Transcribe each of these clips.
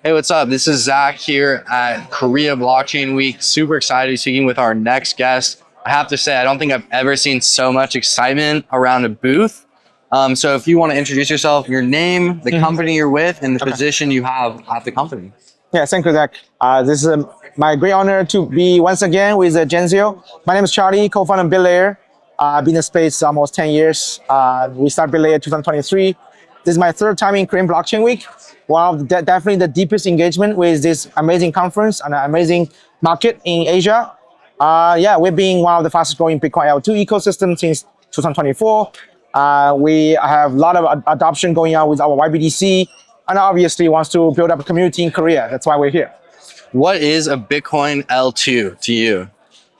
Hey, what's up? This is Zach here at Korea Blockchain Week. Super excited to be speaking with our next guest. I have to say, I don't think I've ever seen so much excitement around a booth. So if you want to introduce yourself, your name, the company you're with, and the position you have at the company. Yeah, thank you, Zach. This is my great honor to be once again with Jenzio. My name is Charlie, co-founder of BitLayer. I've been in the space almost 10 years. We started BitLayer 2023. This is my third time in Korean Blockchain Week. Wow, definitely the deepest engagement with this amazing conference and an amazing market in Asia. Yeah, we've been one of the fastest growing Bitcoin L2 ecosystem since 2024. We have a lot of adoption going on with our YBTC, and obviously wants to build up a community in Korea. That's why we're here. What is a Bitcoin L2 to you?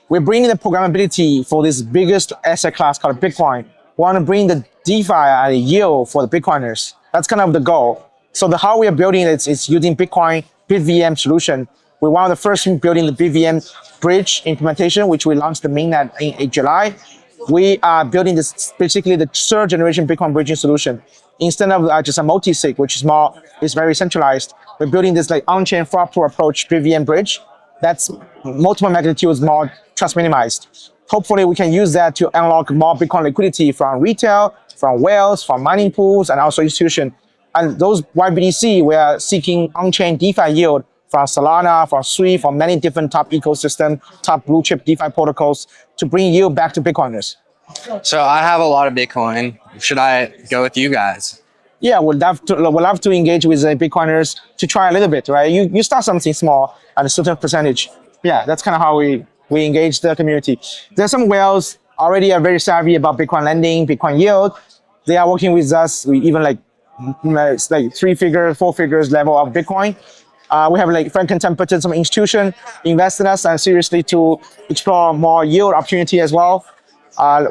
We're bringing the programmability for this biggest asset class called Bitcoin. We want to bring the DeFi and yield for the Bitcoiners. That's kind of the goal. So how we are building it is using Bitcoin BitVM solution. We're one of the first in building the BitVM Bridge implementation, which we launched the mainnet in July. We are building this basically the third generation Bitcoin bridging solution. Instead of just a multi-sig, which is very centralized, we're building this like on-chain fraud pool approach BitVM Bridge. That's multiple magnitudes more trust minimized. Hopefully we can use that to unlock more Bitcoin liquidity from retail, from whales, from mining pools, and also institution. And those YBTC, we are seeking on-chain DeFi yield from Solana, from Sui, from many different top ecosystem, top blue chip DeFi protocols to bring yield back to Bitcoiners. So I have a lot of Bitcoin. Should I go with you guys? Yeah, we'd love to engage with Bitcoiners to try a little bit, right? You start something small at a certain percentage. Yeah, that's kind of how we engage the community. There's some whales already are very savvy about Bitcoin lending, Bitcoin yield. They are working with us. We even like 3 figures, 4 figures level of Bitcoin. We have like Franklin Templeton, some institution invested in us and seriously to explore more yield opportunity as well.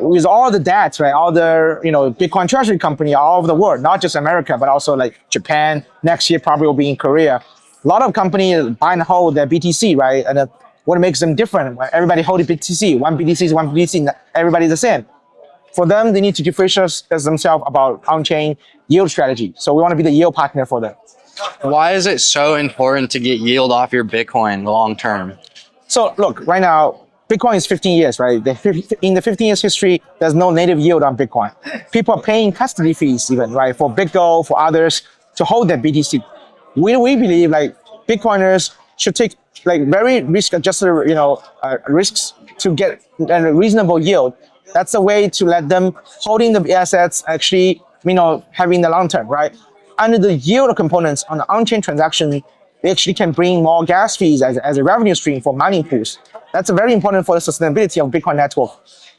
With all the debt, right? All the Bitcoin treasury company all over the world, not just America, but also like Japan. Next year probably will be in Korea. A lot of companies buy and hold their BTC, right? And what makes them different? Everybody holding BTC. One BTC is one BTC. Everybody's the same. For them, they need to differentiate themselves about on-chain yield strategy. So we want to be the yield partner for them. Why is it so important to get yield off your Bitcoin long term? So look, right now, Bitcoin is 15 years, right? In the 15 years history, there's no native yield on Bitcoin. People are paying custody fees even, right? For BitGo, for others to hold their BTC. We believe like Bitcoiners should take like very risk-adjusted, risks to get a reasonable yield. That's a way to let them holding the assets actually, having the long term, right? Under the yield components on the on-chain transaction, they actually can bring more gas fees as a revenue stream for mining pools. That's very important for the sustainability of Bitcoin network.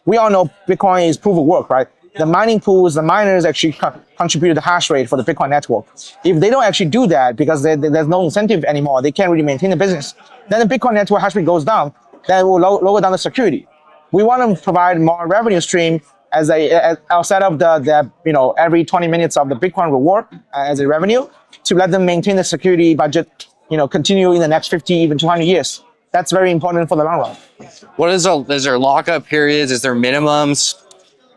We all know Bitcoin is proof of work, right? The mining pools, the miners actually contribute the hash rate for the Bitcoin network. If they don't actually do that because there's no incentive anymore, they can't really maintain the business, then the Bitcoin network hash rate goes down, then it will lower down the security. We want to provide more revenue stream outside of the every 20 minutes of the Bitcoin reward as a revenue to let them maintain the security budget, continue in the next 50, even 200 years. That's very important for the long run. Is there lockup periods? Is there minimums?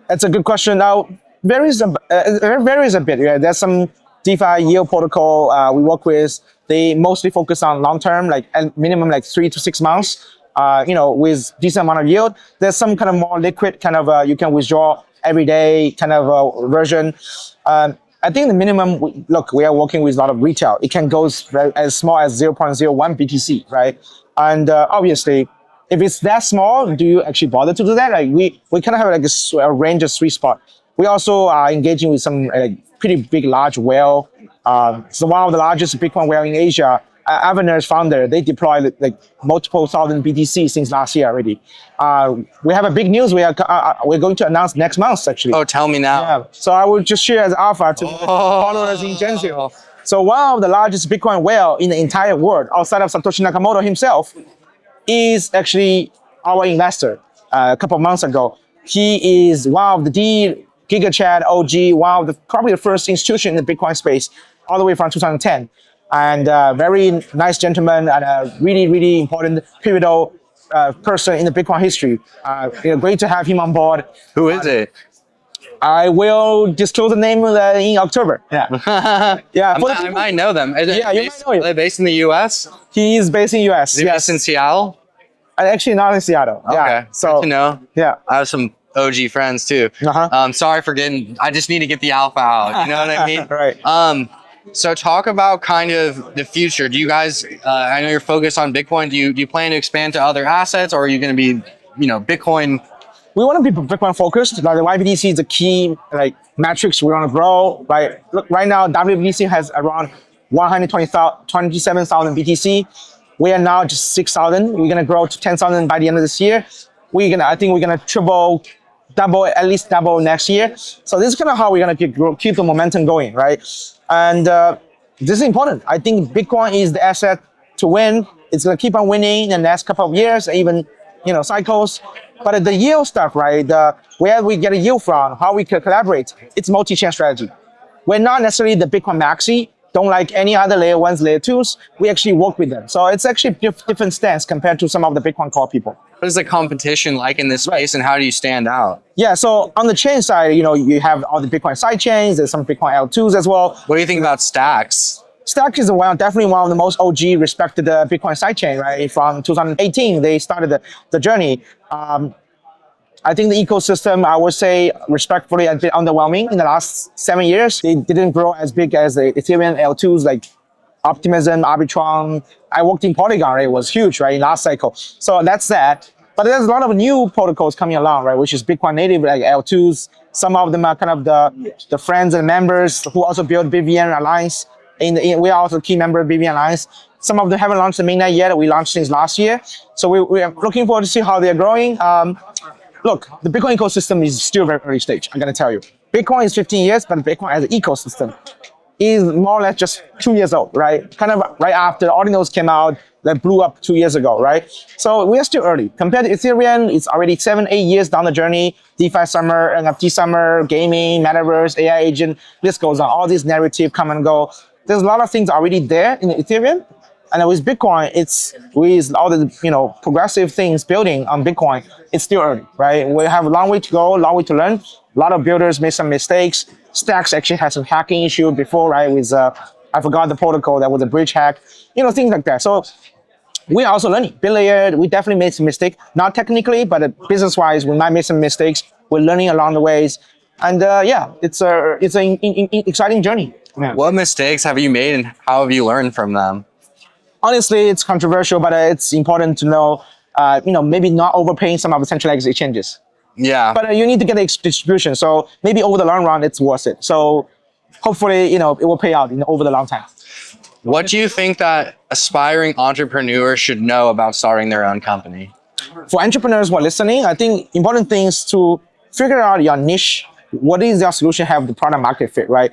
That's a good question. Now, varies a bit. Yeah? There's some DeFi yield protocol we work with. They mostly focus on long term, like minimum like 3 to 6 months. With decent amount of yield. There's some kind of more liquid kind of you can withdraw every day kind of version. I think the minimum, we are working with a lot of retail. It can go as small as 0.01 BTC, right? And obviously, if it's that small, do you actually bother to do that? Like we kind of have like a range of sweet spot. We also are engaging with some pretty big, large whale. So one of the largest Bitcoin whale in Asia. Avaner's founder, they deployed like multiple thousand BTC since last year already. We have a big news we're going to announce next month actually. Oh, tell me now. Yeah. So I will just share as alpha to followers in Jenzio. So one of the largest Bitcoin whale in the entire world, outside of Satoshi Nakamoto himself, is actually our investor. A couple of months ago, he is one of the GigaChat OG, one of the probably the first institution in the Bitcoin space, all the way from 2010. And very nice gentleman and a really, really important pivotal person in the Bitcoin history. Great to have him on board. Who is it? I will disclose the name in October. Yeah. Yeah. I might know them. Yeah, you might know him. Are they based in the US? He is based in US. Is he based in Seattle? Actually, not in Seattle. Okay. Yeah. So, good to know. Yeah. I have some OG friends too. Sorry for I just need to get the alpha out. You know what I mean? Right. So talk about kind of the future. Do you guys, I know you're focused on Bitcoin. Do you plan to expand to other assets, or are you going to be, Bitcoin? We want to be Bitcoin focused. Like the YBTC is a key metrics we want to grow. Right. Look, right now WBTC has around 127,000 BTC. We are now just 6,000. We're gonna grow to 10,000 by the end of this year. I think we're gonna at least double next year. So this is kind of how we're gonna keep the momentum going, right? And this is important. I think Bitcoin is the asset to win. It's gonna keep on winning in the next couple of years, even cycles. But the yield stuff, right? Where we get a yield from, how we can collaborate, it's multi-chain strategy. We're not necessarily the Bitcoin maxi, don't like any other layer ones, layer twos. We actually work with them. So it's actually different stance compared to some of the Bitcoin core people. What is the competition like in this space, and how do you stand out? Yeah, so on the chain side, you have all the Bitcoin side chains, there's some Bitcoin L2s as well. What do you think about Stacks? Stacks is definitely one of the most OG respected Bitcoin sidechain, right? From 2018, they started the journey. I think the ecosystem, I would say respectfully, has been underwhelming in the last 7 years. They didn't grow as big as the Ethereum L2s like Optimism, Arbitrum. I worked in Polygon, right? It was huge, right, in last cycle. So that's that. But there's a lot of new protocols coming along, right, which is Bitcoin native, like L2s. Some of them are kind of the friends and members who also build BitVM Alliance. We are also key member of BitVM Alliance. Some of them haven't launched the mainnet yet. We launched since last year. So we are looking forward to see how they're growing. Look, the Bitcoin ecosystem is still very early stage, I'm gonna tell you. Bitcoin is 15 years, but Bitcoin as an ecosystem is more or less just 2 years old, right? Kind of right after Ordinals came out, that blew up 2 years ago, right? So we are still early. Compared to Ethereum, it's already 7-8 years down the journey. DeFi summer, NFT summer, gaming, metaverse, AI agent, this goes on. All these narrative come and go. There's a lot of things already there in Ethereum. And with Bitcoin, it's with all the progressive things building on Bitcoin, it's still early, right? We have a long way to go, a long way to learn. A lot of builders made some mistakes. Stacks actually had some hacking issue before, right? With I forgot the protocol, that was a bridge hack, things like that. So we're also learning. BitLayer, we definitely made some mistakes, not technically, but business-wise, we might make some mistakes. We're learning along the ways, and it's an exciting journey. Yeah. What mistakes have you made, and how have you learned from them? Honestly, it's controversial, but it's important to know, maybe not overpaying some of the centralized exchanges. Yeah. But you need to get the distribution. So maybe over the long run, it's worth it. So hopefully, it will pay out over the long time. What do you think that aspiring entrepreneurs should know about starting their own company? For entrepreneurs who are listening, I think important things to figure out your niche. What is your solution have the product market fit, right?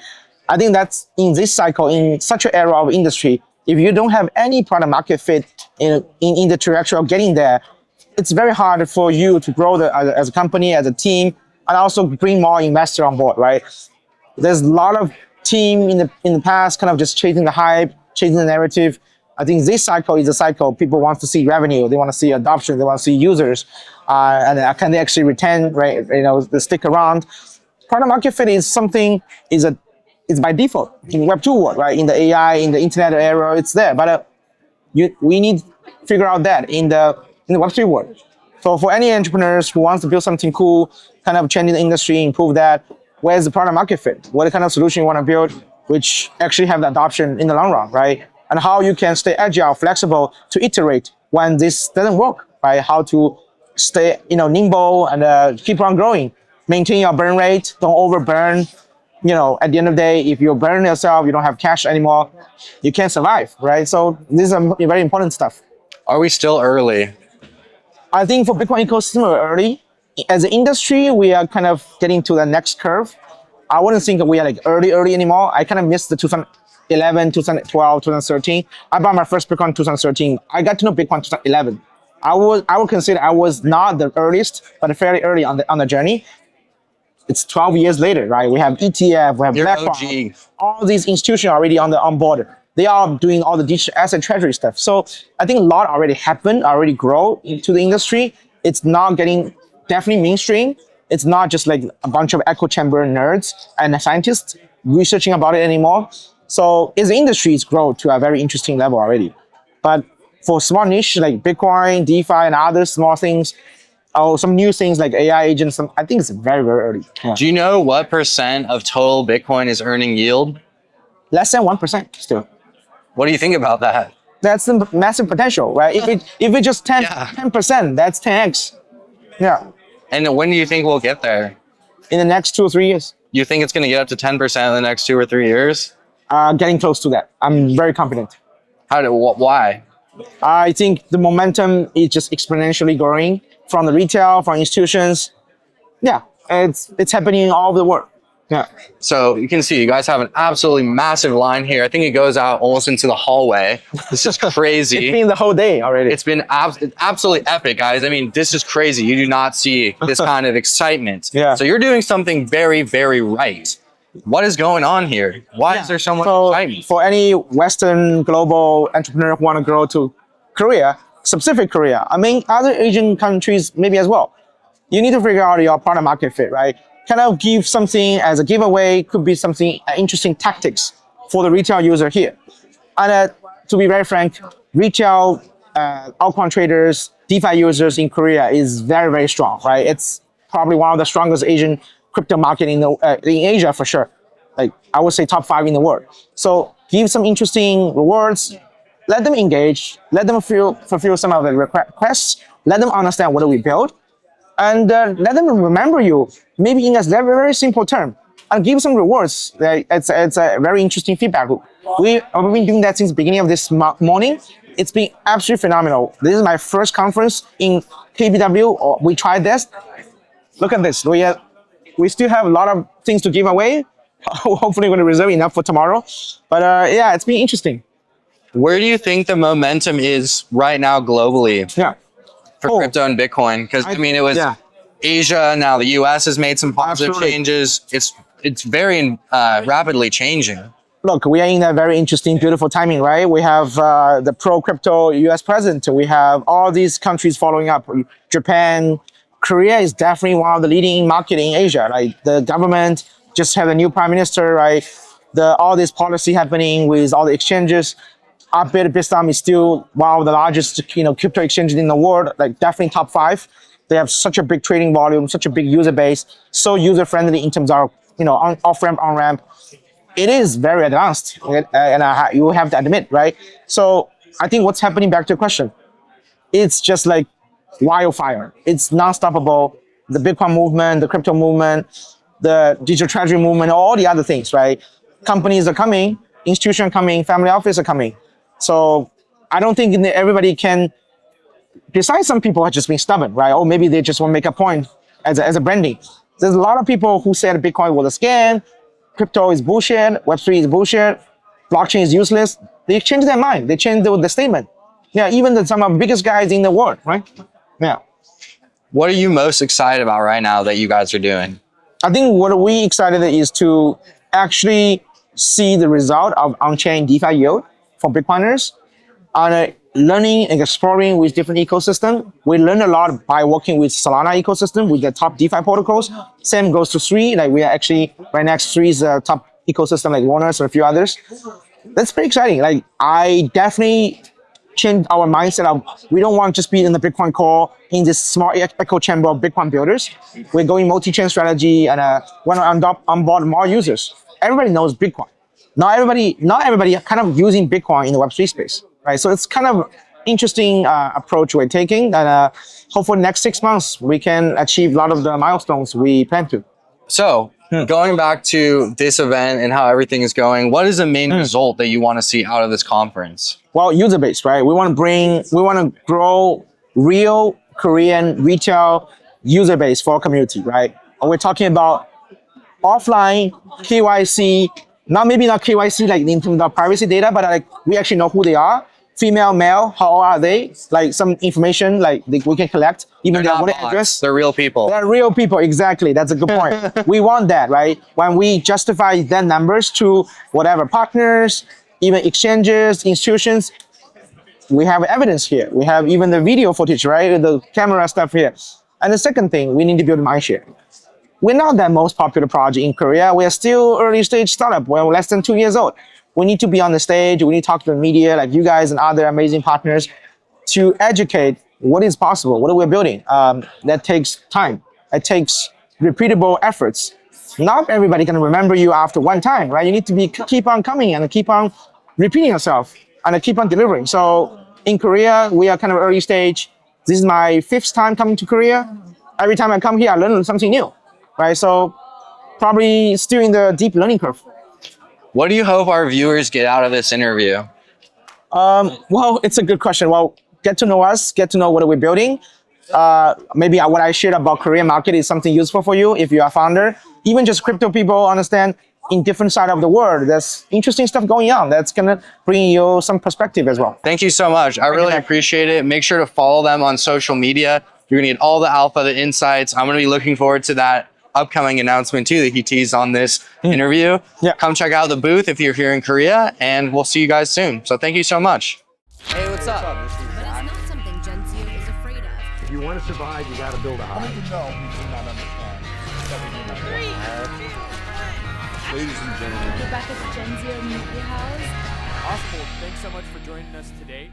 I think that's in this cycle, in such an era of industry, if you don't have any product market fit in the trajectory of getting there, it's very hard for you to grow as a company, as a team, and also bring more investors on board, right? There's a lot of team in the past kind of just chasing the hype, chasing the narrative. I think this cycle is a cycle people want to see revenue, they want to see adoption, they want to see users, and can they actually retain, right? They stick around. Product market fit is something it's by default in Web2 world, right? In the AI, in the internet era, it's there. But we need to figure out that in the Web3 world. So for any entrepreneurs who wants to build something cool, kind of change the industry, improve that, where's the product market fit? What kind of solution you want to build, which actually have the adoption in the long run, right? And how you can stay agile, flexible to iterate when this doesn't work, right? How to stay, nimble and keep on growing. Maintain your burn rate, don't overburn. At the end of the day, if you burn yourself, you don't have cash anymore, you can't survive, right? So these are very important stuff. Are we still early? I think for Bitcoin ecosystem, we're early. As an industry, we are kind of getting to the next curve. I wouldn't think we are like early anymore. I kind of missed the 2011, 2012, 2013. I bought my first Bitcoin in 2013. I got to know Bitcoin in 2011. I would consider I was not the earliest, but fairly early on the journey. It's 12 years later, right? We have ETF, we have BlackRock, all these institutions already on board. They are doing all the digital asset treasury stuff. So I think a lot already happened, already grow into the industry. It's not getting definitely mainstream, It's not just like a bunch of echo chamber nerds and scientists researching about it anymore. So its industries grow to a very interesting level already. But for small niche like Bitcoin, DeFi, and other small things, or some new things like AI agents, I think it's very, very early. Yeah. Do you know what % of total Bitcoin is earning yield? Less than 1% still. What do you think about that? That's the massive potential, right? If it just 10%, that's 10x. Yeah. And when do you think we'll get there? In the next 2 or 3 years. You think it's going to get up to 10% in the next 2 or 3 years? Getting close to that. I'm very confident. Why? I think the momentum is just exponentially growing from the retail, from institutions. Yeah, it's happening all over the world. Yeah. So you can see you guys have an absolutely massive line here. I think it goes out almost into the hallway. This is crazy. It's been the whole day already. It's been absolutely epic, guys. I mean, this is crazy. You do not see this kind of excitement. Yeah. So you're doing something very, very right. What is going on here? Why is there so much excitement? For any Western global entrepreneur who want to grow to Korea, specific Korea, I mean, other Asian countries maybe as well, you need to figure out your product market fit, right? Kind of give something as a giveaway, could be something interesting tactics for the retail user here. And to be very frank, retail altcoin traders, DeFi users in Korea is very, very strong, right? It's probably one of the strongest Asian crypto market in Asia for sure. Like I would say top 5 in the world. So give some interesting rewards, let them engage, let them fulfill some of the requests, let them understand what we build, and let them remember you, maybe in a very, very simple term, and give some rewards. It's a very interesting feedback loop. We've been doing that since the beginning of this morning. It's been absolutely phenomenal. This is my first conference in KBW. We tried this. Look at this. We still have a lot of things to give away. Hopefully we're going to reserve enough for tomorrow. But yeah, it's been interesting. Where do you think the momentum is right now globally? Yeah. For crypto and Bitcoin? Because I mean, it was Asia, now the US has made some positive changes. It's very rapidly changing. Look, we are in a very interesting, beautiful timing, right? We have the pro-crypto US president. We have all these countries following up. Japan, Korea is definitely one of the leading market in Asia. Like the government just had a new prime minister, right? All this policy happening with all the exchanges. BitVM is still one of the largest, crypto exchanges in the world, like definitely top 5. They have such a big trading volume, such a big user base, so user-friendly in terms of, off-ramp, on-ramp. It is very advanced, and you have to admit, right? So I think what's happening, back to your question, it's just like wildfire. It's non-stoppable. The Bitcoin movement, the crypto movement, the digital treasury movement, all the other things, right? Companies are coming, institutions are coming, family office are coming. So I don't think everybody can, besides some people are just being stubborn, right? Or maybe they just want to make a point as a branding. There's a lot of people who said Bitcoin was a scam, crypto is bullshit, Web3 is bullshit, blockchain is useless. They changed their mind. They changed the statement. Yeah, even some of the biggest guys in the world, right? Yeah. What are you most excited about right now that you guys are doing? I think what we excited is to actually see the result of on-chain DeFi yield for Bitcoiners, and learning and exploring with different ecosystems. We learned a lot by working with Solana ecosystem with the top DeFi protocols. Same goes to 3. Like we are actually right next to 3's top ecosystem like Warner's or a few others. That's pretty exciting. Like I definitely changed our mindset of we don't want to just be in the Bitcoin core in this small echo chamber of Bitcoin builders. We're going multi-chain strategy and want to onboard more users. Everybody knows Bitcoin. Not everybody kind of using Bitcoin in the Web3 space, right? So it's kind of interesting approach we're taking, and hopefully next 6 months we can achieve a lot of the milestones we plan to. So going back to this event and how everything is going, what is the main result that you want to see out of this conference? Well, user base, right? We want to grow real Korean retail user base for our community, right? And we're talking about offline KYC, maybe not KYC like in terms of privacy data, but like we actually know who they are. Female, male, how old are they? Like some information like we can collect, even their wallet address. They're real people. They're real people, exactly. That's a good point. We want that, right? When we justify their numbers to whatever partners, even exchanges, institutions, we have evidence here. We have even the video footage, right? The camera stuff here. And the second thing, we need to build mindshare. we're not the most popular project in Korea. We are still early stage startup. We're less than 2 years old. We need to be on the stage. We need to talk to the media like you guys and other amazing partners to educate what is possible, what we're building. That takes time. It takes repeatable efforts. Not everybody can remember you after one time, right? You need to keep on coming and keep on repeating yourself and keep on delivering. So in Korea, we are kind of early stage. This is my 5th time coming to Korea. Every time I come here, I learn something new, right? So probably still in the deep learning curve. What do you hope our viewers get out of this interview? Well, it's a good question. Well, get to know us, get to know what we're building. Maybe what I shared about Korean market is something useful for you if you are a founder. Even just crypto people understand in different side of the world, there's interesting stuff going on that's gonna bring you some perspective as well. Thank you so much. I really appreciate it. Make sure to follow them on social media. You're gonna get all the alpha, the insights. I'm gonna be looking forward to that upcoming announcement too that he teased on this interview. Yeah. Come check out the booth if you're here in Korea, and we'll see you guys soon. So thank you so much. Hey, what's up? But it's not something Jenzio is afraid of. If you want to survive, you got to build a hive. Ladies and gentlemen. We're back at the Jenzio Media House. Oswald, thanks so much for joining us today.